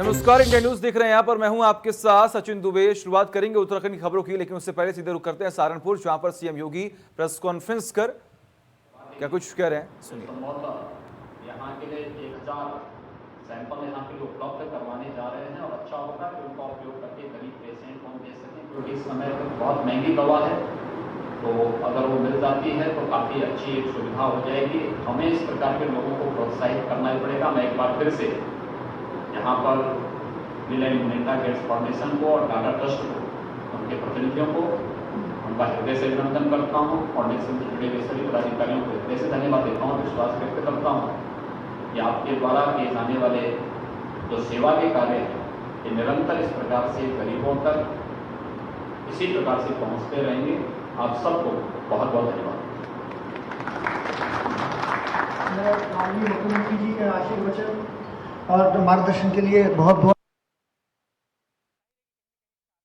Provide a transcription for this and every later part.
नमस्कार, India news देख रहे हैं। यहाँ पर मैं हूं आपके साथ सचिन दुबे। शुरुआत करेंगे उत्तराखंड की खबरों की, लेकिन उससे पहले सीधे रुक करते हैं सहारनपुर, जहां पर सीएम योगी प्रेस कॉन्फ्रेंस कर क्या कुछ कह रहे हैं, सुनिए। यहाँ के लिए 1000 सैंपल यहाँ के लिए उपलब्ध करवाने जा रहे हैं और अच्छा होगा कि उनका उपयोग करके गरीब पेशेंट को हम दे सकें, क्योंकि इस समय बहुत महंगी दवा है, तो अगर वो मिल जाती है तो काफ़ी अच्छी एक सुविधा हो जाएगी। हमें इस प्रकार के लोगों को प्रोत्साहित करना ही पड़ेगा। मैं एक बार फिर से यहाँ पर bill and Melinda Gates foundation को और टाटा ट्रस्ट को, उनके प्रतिनिधियों को उनका हृदय से अभिनंदन करता हूँ। फाउंडेशन से जुड़े हुए सभी पदाधिकारियों को हृदय से धन्यवाद देता हूँ, विश्वास व्यक्त करता हूँ कि आपके द्वारा किए जाने वाले जो सेवा के कार्य हैं ये निरंतर इस प्रकार से गरीबों तक इसी प्रकार से पहुँचते रहेंगे। आप सबको बहुत बहुत धन्यवाद। मैं माननीय मुख्यमंत्री जी के आशीर्वचन और मार्गदर्शन के लिए बहुत बहुत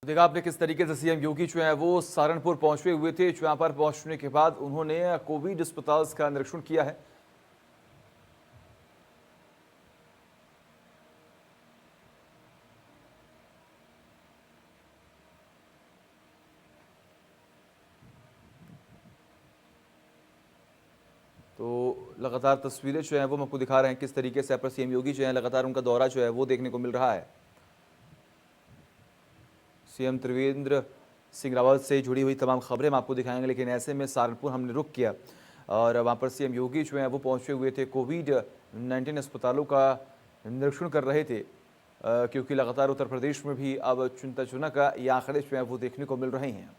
देखा आपने किस तरीके से सीएम योगी जो है वो सहारनपुर पहुंचे हुए थे, जहां पर पहुंचने के बाद उन्होंने कोविड अस्पताल का निरीक्षण किया है। तो लगातार तस्वीरें जो है वो हम आपको दिखा रहे हैं किस तरीके से पर सीएम योगी जो है लगातार उनका दौरा जो है वो देखने को मिल रहा है। सीएम त्रिवेंद्र सिंह रावत से जुड़ी हुई तमाम खबरें हम आपको दिखाएंगे, लेकिन ऐसे में सहारनपुर हमने रुक किया और वहाँ पर सीएम योगी जो है वो पहुँचे हुए थे, कोविड-19 अस्पतालों का निरीक्षण कर रहे थे, क्योंकि लगातार उत्तर प्रदेश में भी अब चिंताजनक ये आंकड़े जो है वो देखने को मिल रहे हैं।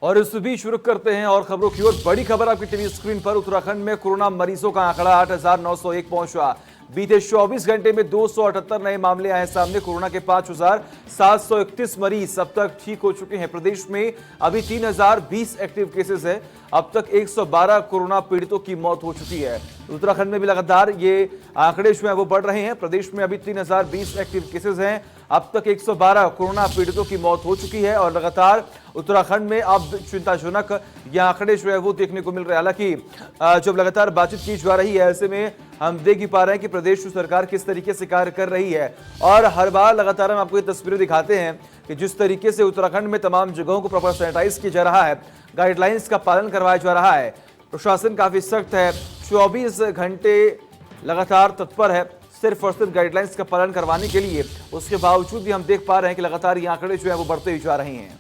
और इस बीच रुक करते हैं और खबरों की ओर। बड़ी खबर आपकी टीवी स्क्रीन पर। उत्तराखंड में कोरोना मरीजों का आंकड़ा 8,901 पहुंचा। बीते 24 घंटे में 278 नए मामले आए सामने। कोरोना के 5,731 मरीज अब तक ठीक हो चुके हैं। प्रदेश में अभी 3,020 एक्टिव केसेस है। अब तक 112 कोरोना पीड़ितों की मौत हो चुकी है। उत्तराखंड में भी लगातार ये आंकड़े जो है वो बढ़ रहे हैं। प्रदेश में अभी 3,020 एक्टिव केसेस हैं। अब तक 112 कोरोना पीड़ितों की मौत हो चुकी है और लगातार उत्तराखंड में अब चिंताजनक ये आंकड़े जो है वो देखने को मिल रहे हैं। हालांकि जब लगातार बातचीत की जा रही है, ऐसे में हम देख ही पा रहे हैं कि प्रदेश सरकार किस तरीके से कार्य कर रही है और हर बार लगातार हम आपको ये तस्वीरें दिखाते हैं कि जिस तरीके से उत्तराखंड में तमाम जगहों को प्रॉपर सैनिटाइज किया जा रहा है, गाइडलाइंस का पालन करवाया जा रहा है, प्रशासन काफी सख्त है, 24 घंटे लगातार तत्पर है सिर्फ और सिर्फ गाइडलाइंस का पालन करवाने के लिए। उसके बावजूद भी हम देख पा रहे हैं कि लगातार ये आंकड़े जो है वो बढ़ते ही जा रहे हैं।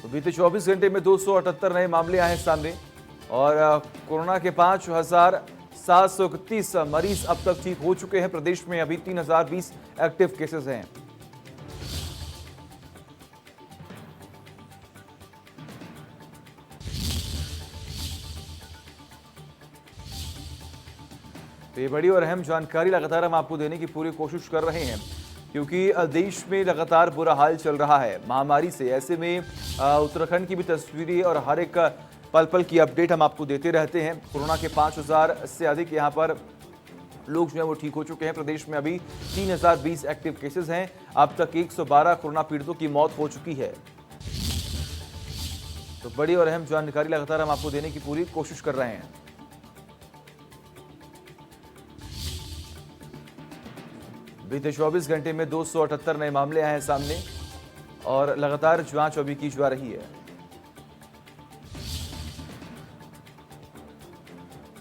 तो बीते 24 घंटे में 278 नए मामले आए सामने और कोरोना के 5,731 मरीज अब तक ठीक हो चुके हैं। प्रदेश में अभी 3,020 एक्टिव केसेस हैं। तो ये बड़ी और अहम जानकारी लगातार हम आपको देने की पूरी कोशिश कर रहे हैं, क्योंकि देश में लगातार बुरा हाल चल रहा है महामारी से। ऐसे में उत्तराखंड की भी तस्वीरें और हर एक पल पल की अपडेट हम आपको देते रहते हैं। कोरोना के 5,000 से अधिक यहाँ पर लोग जो है वो ठीक हो चुके हैं। प्रदेश में अभी 3,020 एक्टिव केसेस हैं। अब तक 112 कोरोना पीड़ितों की मौत हो चुकी है। तो बड़ी और अहम जानकारी लगातार हम आपको देने की पूरी कोशिश कर रहे हैं। बीते 24 घंटे में 278 नए मामले आए हैं सामने और लगातार जांच अभी की जा रही है।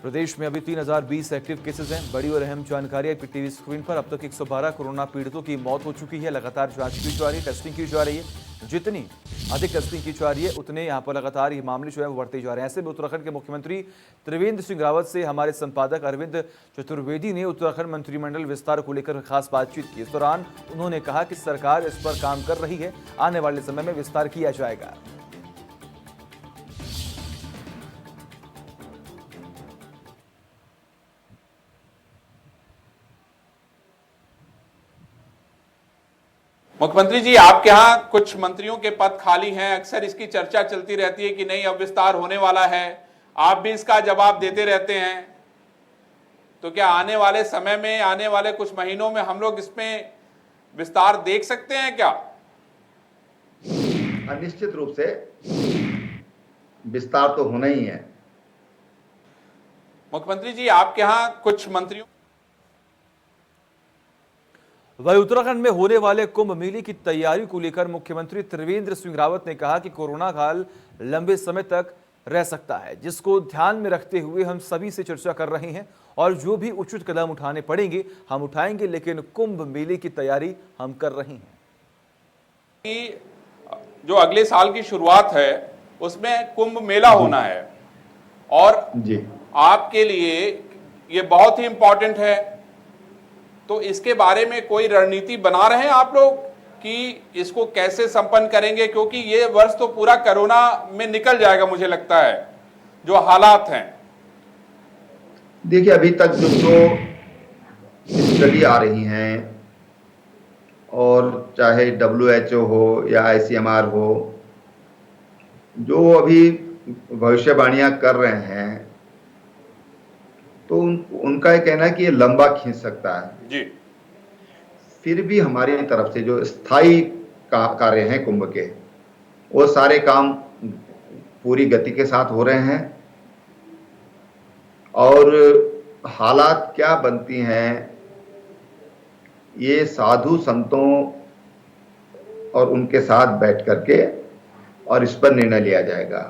प्रदेश में अभी 3,020 एक्टिव केसेस हैं। बड़ी और अहम जानकारी है टीवी स्क्रीन पर। अब तक 112 कोरोना पीड़ितों की मौत हो चुकी है। लगातार जांच की जा रही है, टेस्टिंग की जा रही है। जितनी अधिक टेस्टिंग की जा रही है उतने यहाँ पर लगातार ये मामले जो है वो बढ़ते जा रहे हैं। ऐसे में उत्तराखंड के मुख्यमंत्री त्रिवेंद्र सिंह रावत से हमारे संपादक अरविंद चतुर्वेदी ने उत्तराखंड मंत्रिमंडल विस्तार को लेकर खास बातचीत की। इस दौरान उन्होंने कहा कि सरकार इस पर काम कर रही है, आने वाले समय में विस्तार किया जाएगा। मुख्यमंत्री जी, आपके यहाँ कुछ मंत्रियों के पद खाली हैं, अक्सर इसकी चर्चा चलती रहती है कि नहीं अब विस्तार होने वाला है, आप भी इसका जवाब देते रहते हैं, तो क्या आने वाले समय में, आने वाले कुछ महीनों में हम लोग इसमें विस्तार देख सकते हैं क्या? निश्चित रूप से विस्तार तो होना ही है। मुख्यमंत्री जी, आपके यहाँ कुछ मंत्रियों वही उत्तराखंड में होने वाले कुंभ मेले की तैयारी को लेकर मुख्यमंत्री त्रिवेंद्र सिंह रावत ने कहा कि कोरोना काल लंबे समय तक रह सकता है, जिसको ध्यान में रखते हुए हम सभी से चर्चा कर रहे हैं और जो भी उचित कदम उठाने पड़ेंगे हम उठाएंगे, लेकिन कुंभ मेले की तैयारी हम कर रहे हैं। की जो अगले साल की शुरुआत है उसमें कुंभ मेला होना है और जी आपके लिए ये बहुत ही इंपॉर्टेंट है, तो इसके बारे में कोई रणनीति बना रहे हैं आप लोग कि इसको कैसे संपन्न करेंगे? क्योंकि ये वर्ष तो पूरा कोरोना में निकल जाएगा, मुझे लगता है जो हालात हैं। देखिए, अभी तक जो स्टडी आ रही हैं और चाहे WHO हो या ICMR हो, जो अभी भविष्यवाणियां कर रहे हैं, तो उनका ये कहना है कि ये लंबा खींच सकता है जी। फिर भी हमारी तरफ से जो स्थायी कार्य हैं कुंभ के, वो सारे काम पूरी गति के साथ हो रहे हैं और हालात क्या बनती हैं ये साधु संतों और उनके साथ बैठ करके और इस पर निर्णय लिया जाएगा।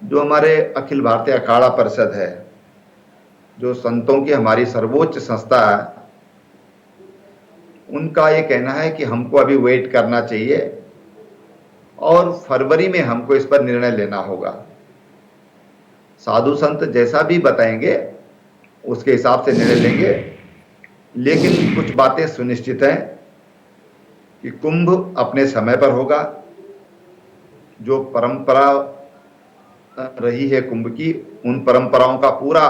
जो हमारे अखिल भारतीय अखाड़ा परिषद है, जो संतों की हमारी सर्वोच्च संस्था है, उनका ये कहना है कि हमको अभी वेट करना चाहिए और फरवरी में हमको इस पर निर्णय लेना होगा। साधु संत जैसा भी बताएंगे उसके हिसाब से निर्णय लेंगे, लेकिन कुछ बातें सुनिश्चित हैं कि कुंभ अपने समय पर होगा। जो परंपरा रही है कुंभ की, उन परंपराओं का पूरा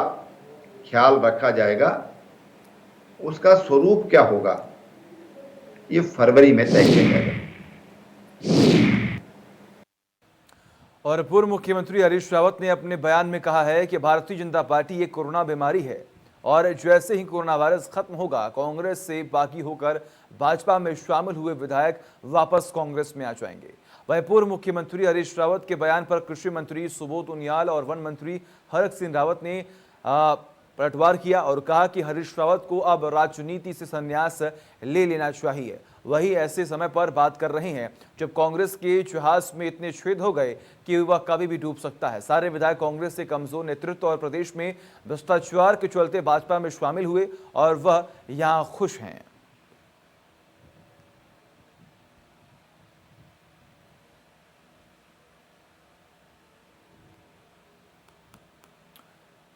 ख्याल रखा जाएगा। उसका स्वरूप क्या होगा ये फरवरी में तय किया जाएगा। और पूर्व मुख्यमंत्री हरीश रावत ने अपने बयान में कहा है कि भारतीय जनता पार्टी एक कोरोना बीमारी है और जैसे ही कोरोना वायरस खत्म होगा, कांग्रेस से बागी होकर भाजपा में शामिल हुए विधायक वापस कांग्रेस में आ जाएंगे। वहीं पूर्व मुख्यमंत्री हरीश रावत के बयान पर कृषि मंत्री सुबोध उनियाल और वन मंत्री हरक सिंह रावत ने पलटवार किया और कहा कि हरीश रावत को अब राजनीति से संन्यास ले लेना चाहिए। वही ऐसे समय पर बात कर रहे हैं जब कांग्रेस के जहाज में इतने छेद हो गए कि वह कभी भी डूब सकता है। सारे विधायक कांग्रेस से कमजोर नेतृत्व और प्रदेश में भ्रष्टाचार के चलते भाजपा में शामिल हुए और वह यहां खुश हैं।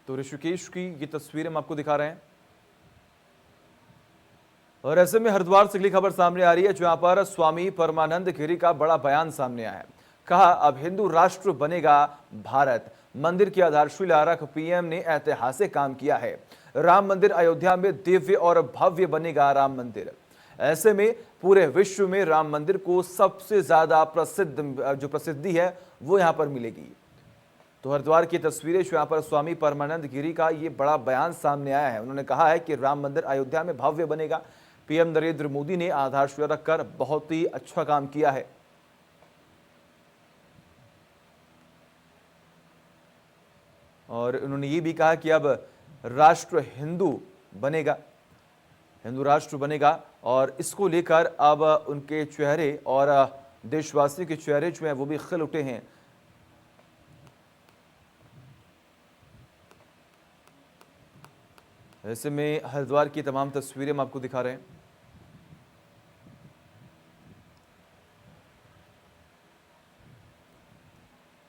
तो ऋषिकेश की ये तस्वीरें हम आपको दिखा रहे हैं और ऐसे में हरिद्वार से अगली खबर सामने आ रही है, जहां पर स्वामी परमानंद गिरी का बड़ा बयान सामने आया है। कहा, अब हिंदू राष्ट्र बनेगा भारत। मंदिर की आधारशिला रख पीएम ने ऐतिहासिक काम किया है। राम मंदिर अयोध्या में दिव्य और भव्य बनेगा राम मंदिर। ऐसे में पूरे विश्व में राम मंदिर को सबसे ज्यादा प्रसिद्धि है वो यहां पर मिलेगी। तो हरिद्वार की तस्वीरें जहां पर स्वामी परमानंद गिरी का ये बड़ा बयान सामने आया है। उन्होंने कहा है कि राम मंदिर अयोध्या में भव्य बनेगा। पीएम नरेंद्र मोदी ने आधारशिला रखकर बहुत ही अच्छा काम किया है। और उन्होंने ये भी कहा कि अब राष्ट्र हिंदू बनेगा, हिंदू राष्ट्र बनेगा और इसको लेकर अब उनके चेहरे और देशवासियों के चेहरे जो हैं वो भी खिल उठे हैं। ऐसे में हरिद्वार की तमाम तस्वीरें हम आपको दिखा रहे हैं।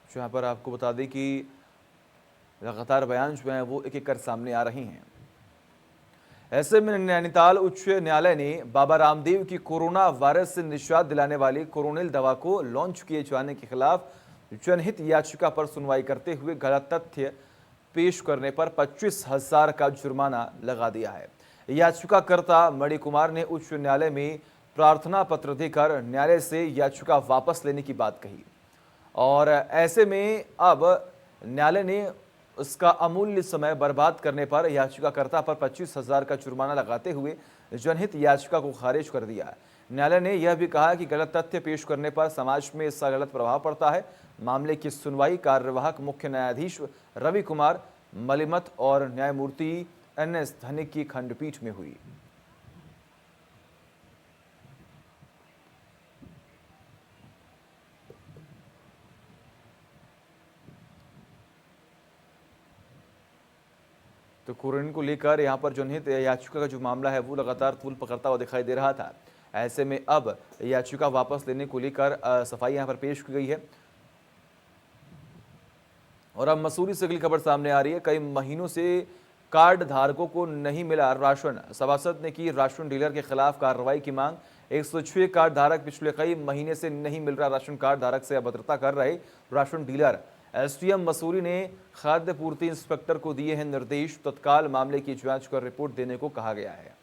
जहां पर आपको बता दें कि लगातार बयान जो हैं वो एक एक कर सामने आ रही हैं। ऐसे में नैनीताल उच्च न्यायालय ने बाबा रामदेव की कोरोना वायरस से निजात दिलाने वाली कोरोनिल दवा को लॉन्च किए जाने के खिलाफ जनहित याचिका पर सुनवाई करते हुए गलत तथ्य पेश करने पर 25,000 का जुर्माना लगा दिया है। याचिकाकर्ता मणि कुमार ने उच्च न्यायालय में प्रार्थना पत्र देकर न्यायालय से याचिका वापस लेने की बात कही और ऐसे में अब न्यायालय ने उसका अमूल्य समय बर्बाद करने पर याचिकाकर्ता पर 25,000 का जुर्माना लगाते हुए जनहित याचिका को खारिज कर दिया। न्यायालय ने यह भी कहा कि गलत तथ्य पेश करने पर समाज में इसका गलत प्रभाव पड़ता है। मामले की सुनवाई कार्यवाहक मुख्य न्यायाधीश रवि कुमार मलिमत और न्यायमूर्ति NS धनिक की खंडपीठ में हुई। तो कोरोना को लेकर यहां पर जनहित याचिका का जो मामला है वो लगातार तूल पकड़ता हुआ दिखाई दे रहा था। ऐसे में अब याचिका वापस लेने को लेकर सफाई यहां पर पेश की गई है। और अब मसूरी से अगली खबर सामने आ रही है। कई महीनों से कार्ड धारकों को नहीं मिला राशन। सभासद ने की राशन डीलर के खिलाफ कार्रवाई की मांग। 106 कार्ड धारक पिछले कई महीने से नहीं मिल रहा राशन कार्ड धारक से अभद्रता कर रहे राशन डीलर। SDM मसूरी ने खाद्य पूर्ति इंस्पेक्टर को दिए हैं निर्देश। तत्काल मामले की जांच कर रिपोर्ट देने को कहा गया है।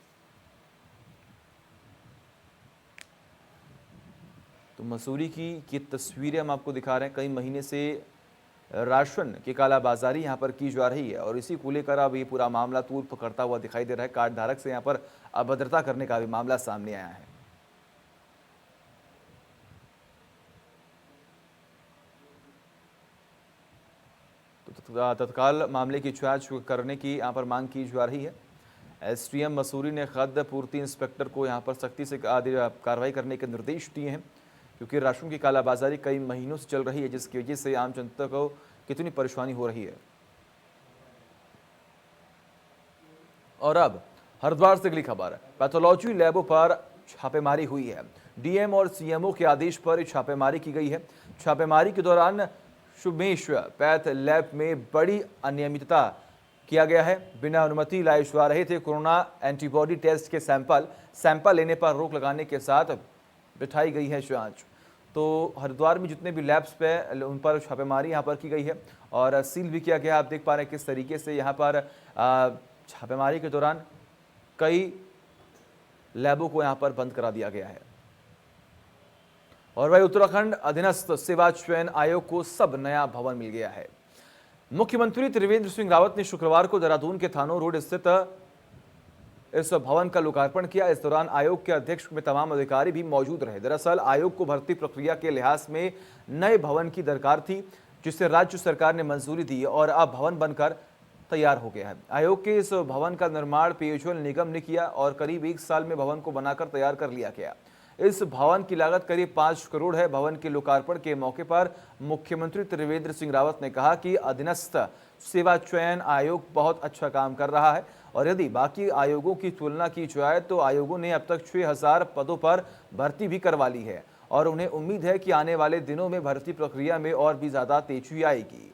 तो मसूरी की तस्वीरें हम आपको दिखा रहे हैं। कई महीने से राशन की कालाबाजारी यहां पर की जा रही है और इसी को लेकर अब ये पूरा मामला तूल पकड़ता हुआ दिखाई दे रहा है। कार्ड धारक से यहां पर अभद्रता करने का भी मामला सामने आया है। तो तत्काल मामले की जांच करने की यहां पर मांग की जा रही है। SDM मसूरी ने खाद्य पूर्ति इंस्पेक्टर को यहां पर सख्ती से कार्रवाई करने के निर्देश दिए हैं, क्योंकि राशन की कालाबाजारी कई महीनों से चल रही है, जिसकी वजह से आम जनता को कितनी परेशानी हो रही है। और अब हरिद्वार से अगली खबर। पैथोलॉजी लैबों पर छापेमारी हुई है। DM और CMO के आदेश पर छापेमारी की गई है। छापेमारी के दौरान शुभेश पैथ लैब में बड़ी अनियमितता किया गया है। बिना अनुमति लाए जा रहे थे कोरोना एंटीबॉडी टेस्ट के सैंपल लेने पर रोक लगाने के साथ बिठाई गई है जांच। तो हरिद्वार में जितने भी लैब्स पे उन पर छापेमारी यहाँ पर की गई है और सील भी किया गया। आप देख पा रहे हैं किस तरीके से यहाँ पर छापेमारी के दौरान कई लैबों को यहाँ पर बंद करा दिया गया है। और वही उत्तराखंड अधीनस्थ सेवा चयन आयोग को सब नया भवन मिल गया है। मुख्यमंत्री त्रिवेंद्र सिंह रावत ने शुक्रवार को देहरादून के थानों रोड स्थित इस भवन का लोकार्पण किया। इस दौरान आयोग के अध्यक्ष में तमाम अधिकारी भी मौजूद रहे। दरअसल आयोग को भर्ती प्रक्रिया के लिहाज में नए भवन की दरकार थी, जिसे राज्य सरकार ने मंजूरी दी और अब भवन बनकर तैयार हो गया है। आयोग के इस भवन का निर्माण पेयजल निगम ने किया और करीब 1 साल में भवन को बनाकर तैयार कर लिया गया। इस भवन की लागत करीब 5 करोड़ है। भवन के लोकार्पण के मौके पर मुख्यमंत्री त्रिवेंद्र सिंह रावत ने कहा कि अधीनस्थ सेवा चयन आयोग बहुत अच्छा काम कर रहा है और यदि बाकी आयोगों की तुलना की जाए तो आयोगों ने अब तक 6000 पदों पर भर्ती भी करवा ली है और उन्हें उम्मीद है कि आने वाले दिनों में भर्ती प्रक्रिया में और भी ज्यादा तेजी आएगी।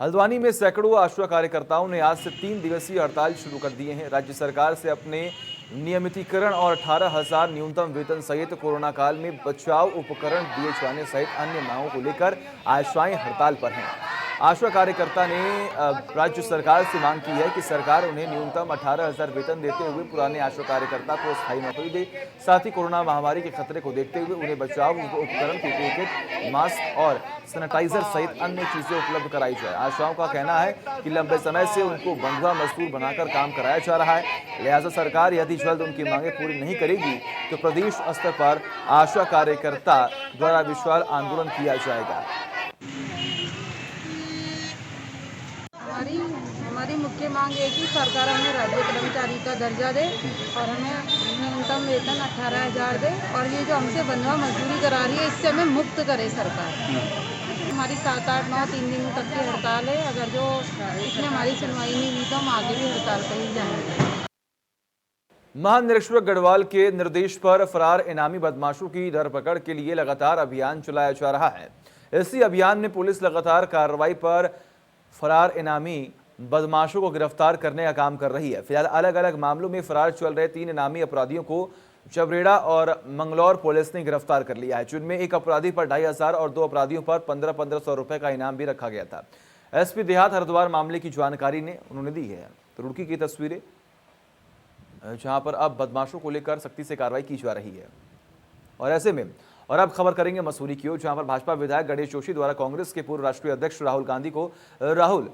हल्द्वानी में सैकड़ों आशा कार्यकर्ताओं ने आज से 3 दिवसीय हड़ताल शुरू कर दिए हैं। राज्य सरकार से अपने नियमितीकरण और 18,000 न्यूनतम वेतन सहित कोरोना काल में बचाव उपकरण दिए जाने सहित अन्य मांगों को लेकर आशाएं हड़ताल पर हैं। आशा कार्यकर्ता ने राज्य सरकार से मांग की है कि सरकार उन्हें न्यूनतम 18,000 वेतन देते हुए पुराने आशा कार्यकर्ता को स्थायी नौकरी दे। साथ ही कोरोना महामारी के खतरे को देखते हुए उन्हें बचाव उपकरण PPE किट, मास्क और सैनिटाइजर सहित अन्य चीजें उपलब्ध कराई जाए। आशाओं का कहना है कि लंबे समय से उनको बंधुआ मजदूर बनाकर काम कराया जा रहा है, लिहाजा सरकार यदि जल्द उनकी मांगे पूरी नहीं करेगी तो प्रदेश स्तर पर आशा कार्यकर्ता द्वारा विशाल आंदोलन किया जाएगा। हमारी मुख्य मांग है कि सरकार हमें राज्य कर्मचारी का दर्जा दे और हमें न्यूनतम वेतन 18,000 दे और ये जो हमसे बंधुआ मजदूरी करा रही है इससे हमें मुक्त करे सरकार। हमारी 7, 8, 9, 3 दिन तक की हड़ताल है। अगर जो इसमें हमारी सुनवाई नहीं हुई तो हम आगे भी हड़ताल पर ही जाएंगे। महानिरीक्षक गढ़वाल के निर्देश पर फरार इनामी बदमाशों की धरपकड़ के लिए लगातार अभियान चलाया जा रहा है। इसी अभियान में पुलिस लगातार कार्रवाई पर फरार इनामी बदमाशों को गिरफ्तार करने का काम कर रही है। फिलहाल अलग अलग मामलों में फरार चल रहे 3 इनामी अपराधियों को जबरेड़ा और मंगलौर पुलिस ने गिरफ्तार कर लिया है, जिनमें एक अपराधी पर 2,500 और 2 अपराधियों पर 1500 रुपए का इनाम भी रखा गया था। SP देहात हरिद्वार मामले की जानकारी उन्होंने दी है। तो रुड़की की तस्वीरें, जहां पर अब बदमाशों को लेकर सख्ती से कार्रवाई की जा रही है। और ऐसे में और अब खबर करेंगे मसूरी की ओर, जहां पर भाजपा विधायक गणेश जोशी द्वारा कांग्रेस के पूर्व राष्ट्रीय अध्यक्ष राहुल गांधी को राहुल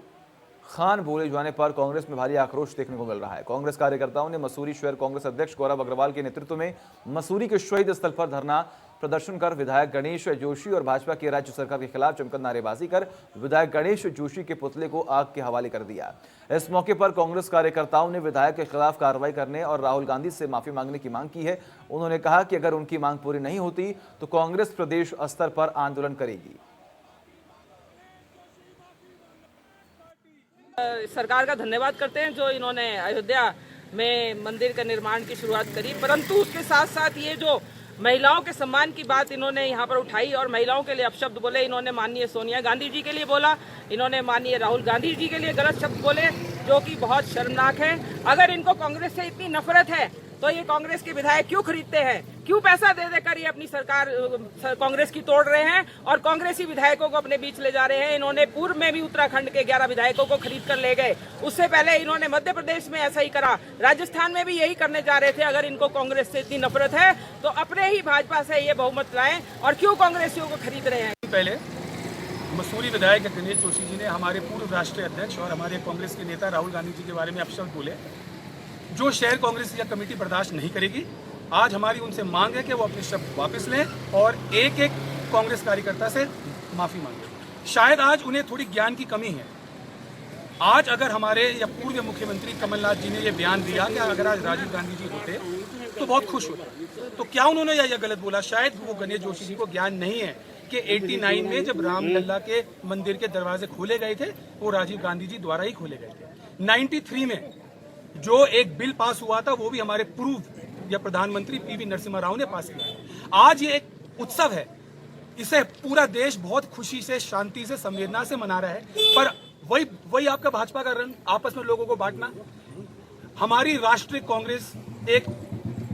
खान बोले जाने पर कांग्रेस में भारी आक्रोश देखने को मिल रहा है। कांग्रेस कार्यकर्ताओं ने मसूरी शहर कांग्रेस अध्यक्ष गौरव अग्रवाल के नेतृत्व में मसूरी के शहीद स्थल पर धरना प्रदर्शन कर विधायक गणेश जोशी और भाजपा की राज्य सरकार के खिलाफ जमकर नारेबाजी कर विधायक गणेश जोशी के पुतले को आग के हवाले कर दिया। इस मौके पर कांग्रेस कार्यकर्ताओं ने विधायक के खिलाफ कार्रवाई करने और राहुल गांधी से माफी मांगने की मांग की है। उन्होंने कहा कि अगर उनकी मांग पूरी नहीं होती तो कांग्रेस प्रदेश स्तर पर आंदोलन करेगी। सरकार का धन्यवाद करते हैं जो इन्होंने अयोध्या में मंदिर का निर्माण की शुरुआत करी, परंतु उसके साथ साथ ये जो महिलाओं के सम्मान की बात इन्होंने यहाँ पर उठाई और महिलाओं के लिए अपशब्द बोले। इन्होंने माननीय सोनिया गांधी जी के लिए बोला, इन्होंने माननीय राहुल गांधी जी के लिए गलत शब्द बोले, जो कि बहुत शर्मनाक है। अगर इनको कांग्रेस से इतनी नफरत है तो ये कांग्रेस के विधायक क्यों खरीदते हैं, क्यों पैसा दे देकर ये अपनी सरकार कांग्रेस की तोड़ रहे हैं और कांग्रेसी विधायकों को अपने बीच ले जा रहे हैं। इन्होंने पूर्व में भी उत्तराखंड के 11 विधायकों को खरीद कर ले गए, उससे पहले इन्होंने मध्य प्रदेश में ऐसा ही करा, राजस्थान में भी यही करने जा रहे थे। अगर इनको कांग्रेस से इतनी नफरत है तो अपने ही भाजपा से ये बहुमत लाएं और क्यों कांग्रेसियों को खरीद रहे हैं। पहले मसूरी विधायक गणेश जोशी जी ने हमारे पूर्व राष्ट्रीय अध्यक्ष और हमारे कांग्रेस के नेता राहुल गांधी जी के बारे में अपशब्द बोले, जो शहर कांग्रेस या कमेटी बर्दाश्त नहीं करेगी। आज हमारी उनसे मांग है कि वो अपने शब्द वापस लें और एक एक कांग्रेस कार्यकर्ता से माफी मांगें। शायद आज उन्हें थोड़ी ज्ञान की कमी है। आज अगर हमारे या पूर्व मुख्यमंत्री कमलनाथ जी ने ये बयान दिया कि अगर आज राजीव गांधी जी होते तो बहुत खुश होते, तो क्या उन्होंने यह गलत बोला? शायद वो गणेश जोशी जी को ज्ञान नहीं है कि 89 में जब रामलला के मंदिर के दरवाजे खोले गए थे वो राजीव गांधी जी द्वारा ही खोले गए थे। 93 में जो एक बिल पास हुआ था वो भी हमारे पूर्व या प्रधानमंत्री पीवी नरसिम्हा राव ने पास किया। आज ये एक उत्सव है, इसे पूरा देश बहुत खुशी से, शांति से, संवेदना से मना रहा है, पर वही आपका भाजपा का रंग, आपस में लोगों को बांटना। हमारी राष्ट्रीय कांग्रेस एक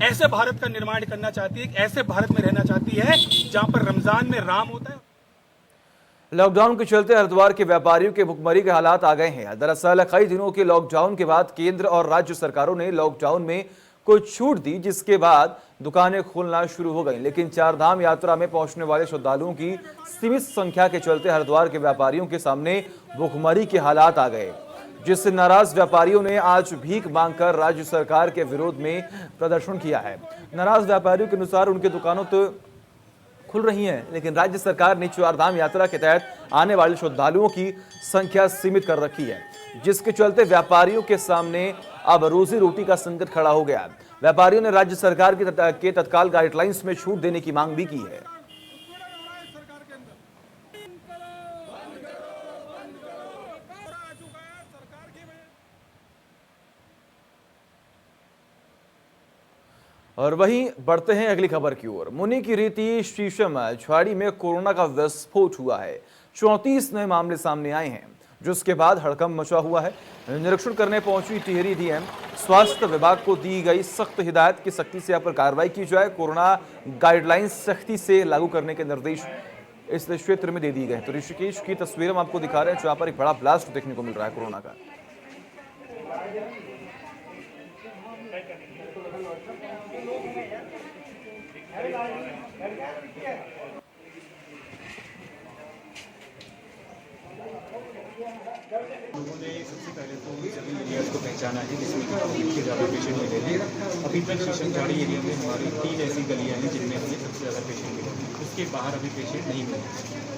ऐसे भारत का निर्माण करना चाहती है, एक ऐसे भारत में रहना चाहती है जहां पर रमजान में राम होता है। लॉकडाउन के चलते हरिद्वार के व्यापारियों के भुखमरी के हालात आ गए हैं। दरअसल कई दिनों के लॉकडाउन के बाद केंद्र और राज्य सरकारों ने लॉकडाउन में कुछ छूट दी, जिसके बाद दुकानें खुलना शुरू हो गई। लेकिन चारधाम यात्रा में पहुंचने वाले श्रद्धालुओं की सीमित संख्या के चलते हरिद्वार के व्यापारियों के सामने भुखमरी के हालात आ गए, जिससे नाराज व्यापारियों ने आज भीख मांगकर राज्य सरकार के विरोध में प्रदर्शन किया है। नाराज व्यापारियों के अनुसार उनकी दुकानों तो खुल रही हैं, लेकिन राज्य सरकार ने चारधाम यात्रा के तहत आने वाले श्रद्धालुओं की संख्या सीमित कर रखी है, जिसके चलते व्यापारियों के सामने अब रोजी रोटी का संकट खड़ा हो गया। व्यापारियों ने राज्य सरकार के तत्काल गाइडलाइंस में छूट देने की मांग भी की है। और वहीं बढ़ते हैं अगली खबर की ओर। मुनि की रीति शीशम झाड़ी में कोरोना का विस्फोट हुआ है। 34 नए मामले सामने आए हैं, जिसके बाद हड़कंप मचा हुआ है। निरीक्षण करने पहुंची टिहरी डीएम स्वास्थ्य विभाग को दी गई सख्त हिदायत की सख्ती से यहाँ पर कार्रवाई की जाए। कोरोना गाइडलाइंस सख्ती से लागू करने के निर्देश इस क्षेत्र में दे दिए गए हैं। तो ऋषिकेश की तस्वीरें हम आपको दिखा रहे हैं, जहाँ पर एक बड़ा ब्लास्ट देखने को मिल रहा है कोरोना का। लोगों ने सबसे पहले तो सभी एरियाज को पहचाना है जिसमें सबसे ज़्यादा पेशेंट मिले थे। अभी तक शीशमझाड़ी एरिया में हमारी 3 ऐसी गलियाँ हैं जिनमें हमें सबसे ज़्यादा पेशेंट मिले थे। उसके बाहर अभी पेशेंट नहीं मिले,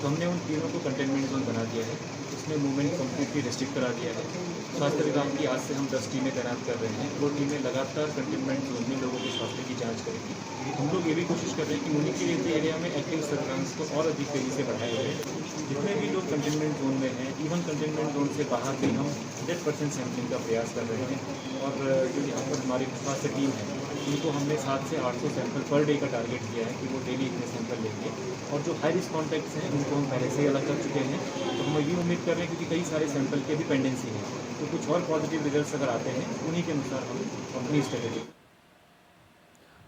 तो हमने उन तीनों को कंटेनमेंट जोन बना दिया है। उसमें मूवमेंट कम्प्लीटली रेस्ट्रिक्ट करा दिया है। स्वास्थ्य विभाग की आज से हम 10 टीमें तैनात कर रहे हैं। वो टीमें लगातार कंटेनमेंट जोन में लोगों के स्वास्थ्य की जाँच करेंगी। हम लोग ये भी कोशिश कर रहे हैं कि मुनि की रीति एरिया में एक्टिव सर्विलांस को और अधिक तेज़ी से बढ़ाया जाए। जितने भी लोग कंटेनमेंट जोन में हैं, इवन कंटेनमेंट जोन से बाहर भी हम 100% सैम्पलिंग का प्रयास कर रहे हैं। और जो यहाँ पर हमारी स्वास्थ्य टीम है, उनको हमने 700 से 800 सैंपल पर डे का टारगेट किया है कि वो डेली इतने सैंपल लेंगे। और जो हाई रिस्क कॉन्टैक्ट्स हैं उनको हम पहले से ही अलग कर चुके हैं। तो हम ये उम्मीद कर रहे हैं क्योंकि कई सारे सैंपल की भी पेंडेंसी है, तो कुछ और पॉजिटिव रिजल्ट अगर आते हैं उन्हीं के अनुसार हम अपनी स्ट्रेटेजी।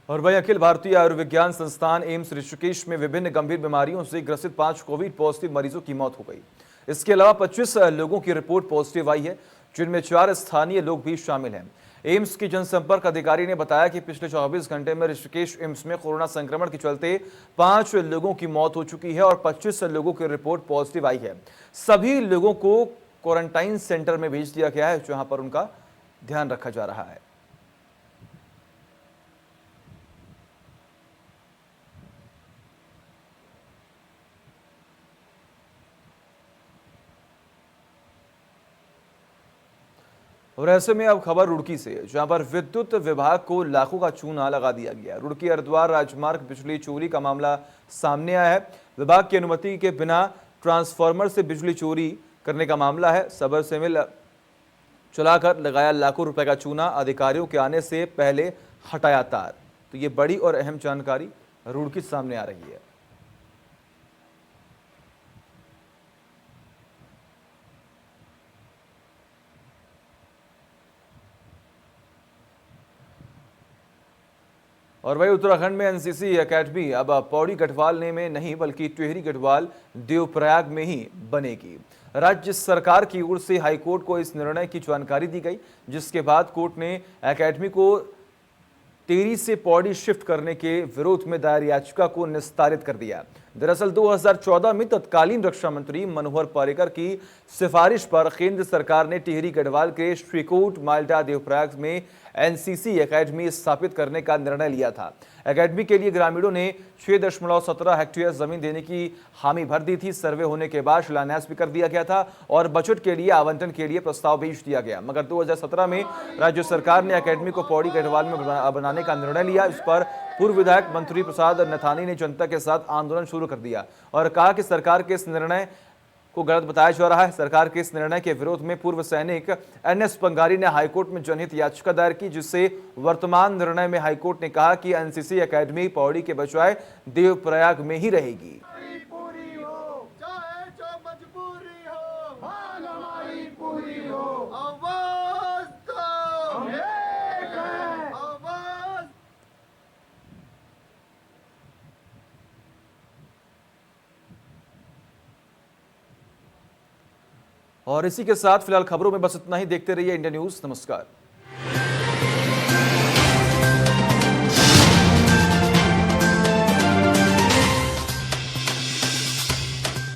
और वही अखिल भारतीय आयुर्विज्ञान संस्थान एम्स ऋषिकेश में विभिन्न गंभीर बीमारियों से ग्रसित 5 कोविड पॉजिटिव मरीजों की मौत हो गई। इसके अलावा 25 लोगों की रिपोर्ट पॉजिटिव आई है। जिनमें 4 स्थानीय लोग भी शामिल हैं। एम्स की जनसंपर्क अधिकारी ने बताया कि पिछले 24 घंटे में ऋषिकेश एम्स में कोरोना संक्रमण के चलते 5 लोगों की मौत हो चुकी है और 25 लोगों की रिपोर्ट पॉजिटिव आई है। सभी लोगों को क्वारंटाइन सेंटर में भेज दिया गया है, जहां पर उनका ध्यान रखा जा रहा है। और ऐसे में अब खबर रुड़की से, जहां पर विद्युत विभाग को लाखों का चूना लगा दिया गया। रुड़की हरिद्वार राजमार्ग बिजली चोरी का मामला सामने आया है। विभाग की अनुमति के बिना ट्रांसफार्मर से बिजली चोरी करने का मामला है। सबर से मिल चलाकर लगाया लाखों रुपए का चूना, अधिकारियों के आने से पहले हटाया तार। तो ये बड़ी और अहम जानकारी रुड़की सामने आ रही है। और वही उत्तराखंड में एनसीसी एकेडमी अब पौड़ी गढ़वाल में नहीं बल्कि टिहरी गढ़वाल देवप्रयाग में ही बनेगी। राज्य सरकार की ओर से हाईकोर्ट को इस निर्णय की जानकारी दी गई, जिसके बाद कोर्ट ने एकेडमी को टिहरी से पौड़ी शिफ्ट करने के विरोध में दायर याचिका को निस्तारित कर दिया। दरअसल 2014 में तत्कालीन रक्षा मंत्री मनोहर पर्रिकर की सिफारिश पर केंद्र सरकार ने टिहरी गढ़वाल के श्रीकोट माल्टा देवप्रयाग में एनसीसी एकेडमी स्थापित करने का निर्णय लिया था। एकेडमी के लिए ग्रामीणों ने 6.17 हेक्टेयर जमीन देने की हामी भर दी थी। सर्वे होने के बाद शिलान्यास भी कर दिया गया था और बजट के लिए आवंटन के लिए प्रस्ताव भेज दिया गया, मगर 2017 में राज्य सरकार ने एकेडमी को पौड़ी गढ़वाल में बनाने का निर्णय लिया। इस पर पूर्व विधायक मंत्री प्रसाद नथानी ने जनता के साथ आंदोलन शुरू कर दिया और कहा कि सरकार के इस निर्णय को गलत बताया जा रहा है। सरकार के इस निर्णय के विरोध में पूर्व सैनिक एनएस पंगारी ने हाईकोर्ट में जनहित याचिका दायर की, जिससे वर्तमान निर्णय में हाईकोर्ट ने कहा कि एनसीसी एकेडमी पौड़ी के बजाय देवप्रयाग में ही रहेगी। और इसी के साथ फिलहाल खबरों में बस इतना ही। देखते रहिए इंडिया न्यूज़। नमस्कार।